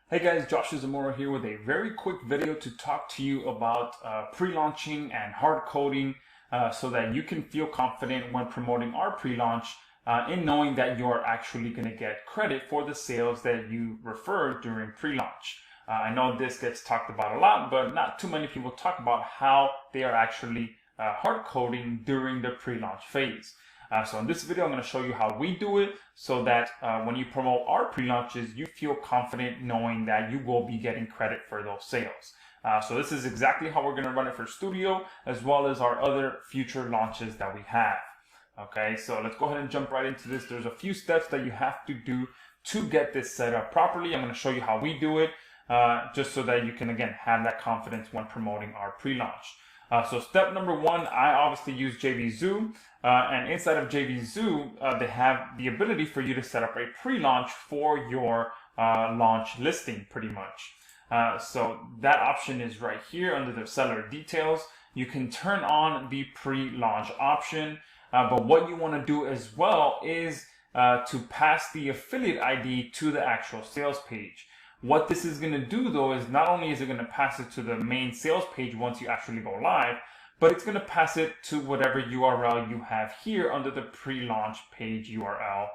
Hey guys, Josh Zamora here with a very quick video to talk to you about pre-launching and hard coding so that you can feel confident when promoting our pre-launch in knowing that you're actually going to get credit for the sales that you refer during pre-launch. I know this gets talked about a lot, but not too many people talk about how they are actually hard coding during the pre-launch phase. So in this video, I'm going to show you how we do it so that when you promote our pre-launches, you feel confident knowing that you will be getting credit for those sales. So this is exactly how we're going to run it for Studio, as well as our other future launches that we have. Okay, so let's go ahead and jump right into this. There's a few steps that you have to do to get this set up properly. I'm going to show you how we do it, just so that you can, again, have that confidence when promoting our pre-launch. So step number one, I obviously use JVZoo, and inside of JVZoo, they have the ability for you to set up a pre-launch for your launch listing, pretty much. So that option is right here under the seller details. You can turn on the pre-launch option, but what you want to do as well is to pass the affiliate ID to the actual sales page. What this is going to do though is not only is it going to pass it to the main sales page once you actually go live, but it's going to pass it to whatever URL you have here under the pre-launch page URL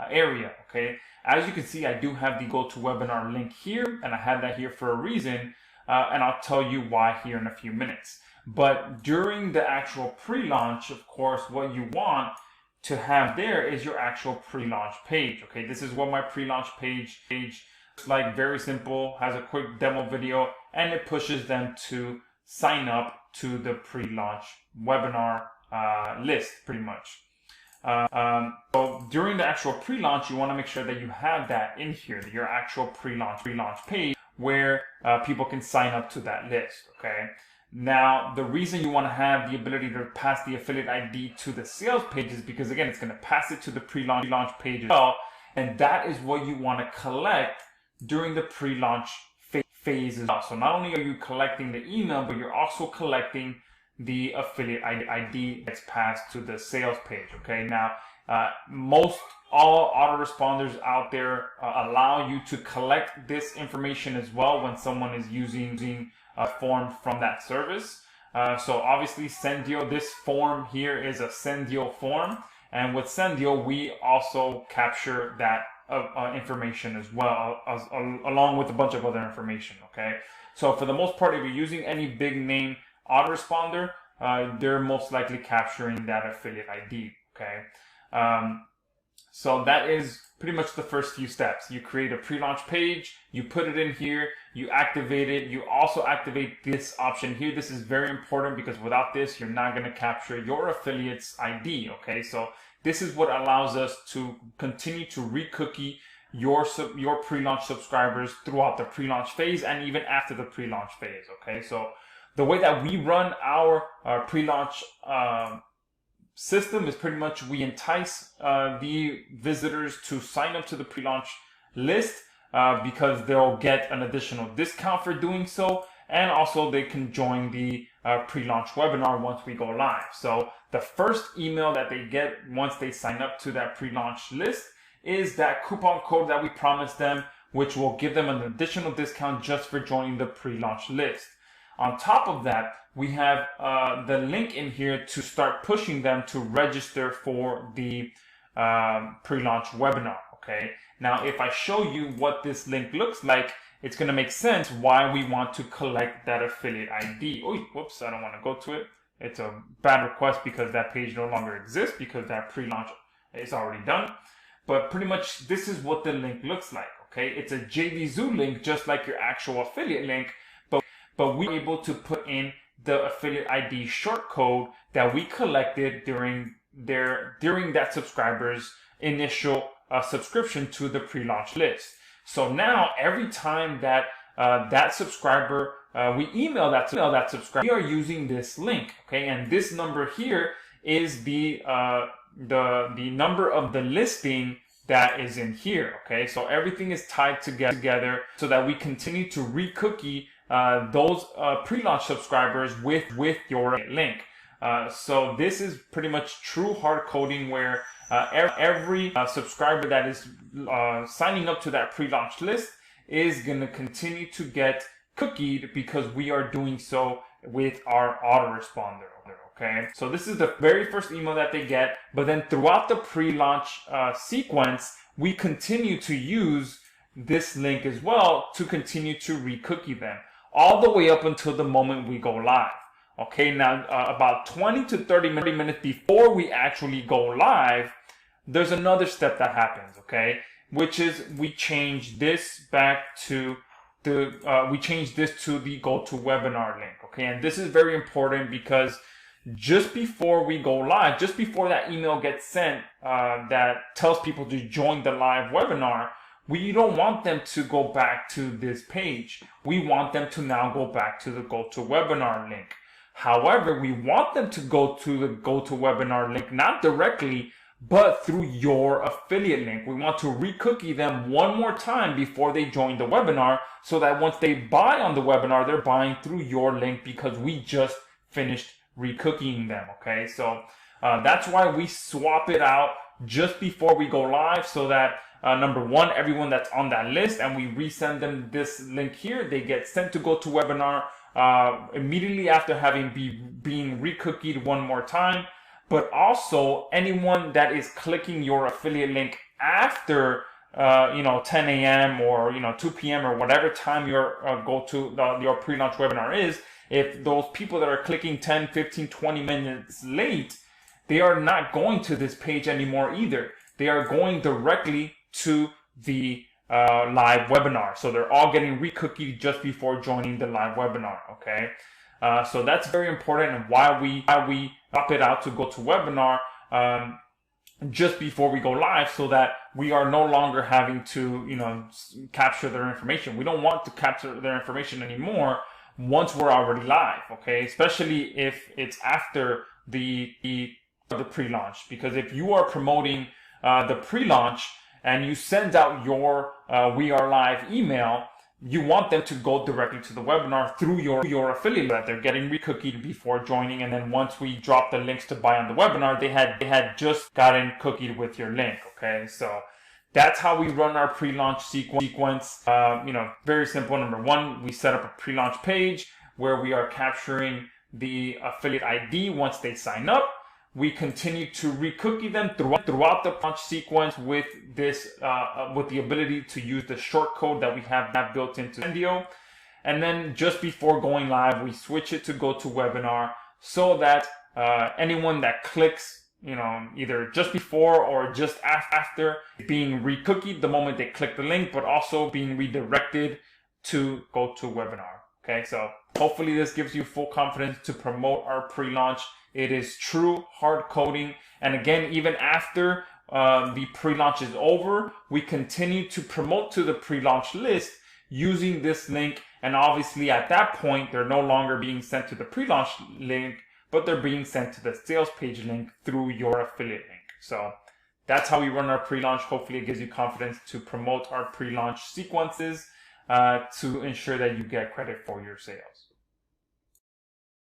area. Okay, as you can see, I do have the GoToWebinar link here, and I have that here for a reason, and I'll tell you why here in a few minutes. But during the actual pre-launch, of course, what you want to have there is your actual pre-launch page. Okay, this is what my pre-launch page like, very simple, has a quick demo video, and it pushes them to sign up to the pre-launch webinar list, pretty much. So during the actual pre-launch, you want to make sure that you have that in here, your actual pre-launch page, where people can sign up to that list. Okay. Now, the reason you want to have the ability to pass the affiliate ID to the sales page is because, again, it's going to pass it to the pre-launch page as well, and that is what you want to collect during the pre-launch phase as well. So not only are you collecting the email, but you're also collecting the affiliate ID that's passed to the sales page. Okay, now all autoresponders out there allow you to collect this information as well when someone is using a form from that service. So obviously Sendio, this form here is a Sendio form, and with Sendio we also capture that information as well, along with a bunch of other information. Okay, so for the most part, if you're using any big name autoresponder, they're most likely capturing that affiliate ID. Okay, so that is pretty much the first few steps. You create a pre-launch page, you put it in here, you activate it. You also activate this option here. This is very important because without this, you're not going to capture your affiliate's ID. Okay, so this is what allows us to continue to re-cookie your pre-launch subscribers throughout the pre-launch phase and even after the pre-launch phase. Okay, so the way that we run our pre-launch system is pretty much we entice the visitors to sign up to the pre-launch list because they'll get an additional discount for doing so, and also they can join the pre-launch webinar once we go live. So the first email that they get once they sign up to that pre-launch list is that coupon code that we promised them, which will give them an additional discount just for joining the pre-launch list. On top of that, we have the link in here to start pushing them to register for the pre-launch webinar. Okay, now if I show you what this link looks like, it's going to make sense why we want to collect that affiliate ID. Oh, whoops, I don't want to go to it. It's a bad request because that page no longer exists because that pre-launch is already done. But pretty much this is what the link looks like. Okay, it's a JVZoo link, just like your actual affiliate link, but we're able to put in the affiliate ID short code that we collected during that subscriber's initial subscription to the pre-launch list. So now every time that that subscriber, we email that subscriber, we are using this link. Okay, and this number here is the number of the listing that is in here. Okay, so everything is tied together so that we continue to re-cookie those pre-launch subscribers with your link. So this is pretty much true hard coding where every subscriber that is signing up to that pre-launch list is going to continue to get cookied because we are doing so with our autoresponder. Okay, so this is the very first email that they get, but then throughout the pre-launch sequence, we continue to use this link as well to continue to re-cookie them all the way up until the moment we go live. Okay, now about 20 to 30 minutes before we actually go live, there's another step that happens, okay, which is we change this back to the the GoToWebinar link, okay, and this is very important because just before we go live, just before that email gets sent that tells people to join the live webinar, we don't want them to go back to this page. We want them to now go back to the GoToWebinar link. However, we want them to go to the GoToWebinar link, not directly, but through your affiliate link. We want to re-cookie them one more time before they join the webinar so that once they buy on the webinar, they're buying through your link because we just finished re-cookieing them, okay? So that's why we swap it out just before we go live so that number one, everyone that's on that list, and we resend them this link here, they get sent to GoToWebinar immediately after having being re-cookied one more time. But also anyone that is clicking your affiliate link after 10 a.m. or 2 p.m. or whatever time your your pre-launch webinar is, if those people that are clicking 10, 15, 20 minutes late, they are not going to this page anymore either. They are going directly to the live webinar. So they're all getting re-cookied just before joining the live webinar, okay? So that's very important, and why we up it out to GoToWebinar just before we go live, so that we are no longer having to capture their information. We don't want to capture their information anymore once we're already live, okay? Especially if it's after the pre-launch, because if you are promoting the pre-launch and you send out your We Are Live email, you want them to go directly to the webinar through your affiliate that they're getting re-cookied before joining, and then once we drop the links to buy on the webinar, they had just gotten cookied with your link, okay? So that's how we run our pre-launch sequence. Very simple. Number one, we set up a pre-launch page where we are capturing the affiliate ID once they sign up. We continue to re-cookie them throughout the launch sequence with this, with the ability to use the short code that we have built into Zendio. And then just before going live, we switch it to GoToWebinar so that anyone that clicks, either just before or just after, being re-cookied the moment they click the link, but also being redirected to GoToWebinar. Okay, so hopefully this gives you full confidence to promote our pre-launch. It is true hard coding. And again, even after the pre-launch is over, we continue to promote to the pre-launch list using this link. And obviously at that point, they're no longer being sent to the pre-launch link, but they're being sent to the sales page link through your affiliate link. So that's how we run our pre-launch. Hopefully it gives you confidence to promote our pre-launch sequences to ensure that you get credit for your sales.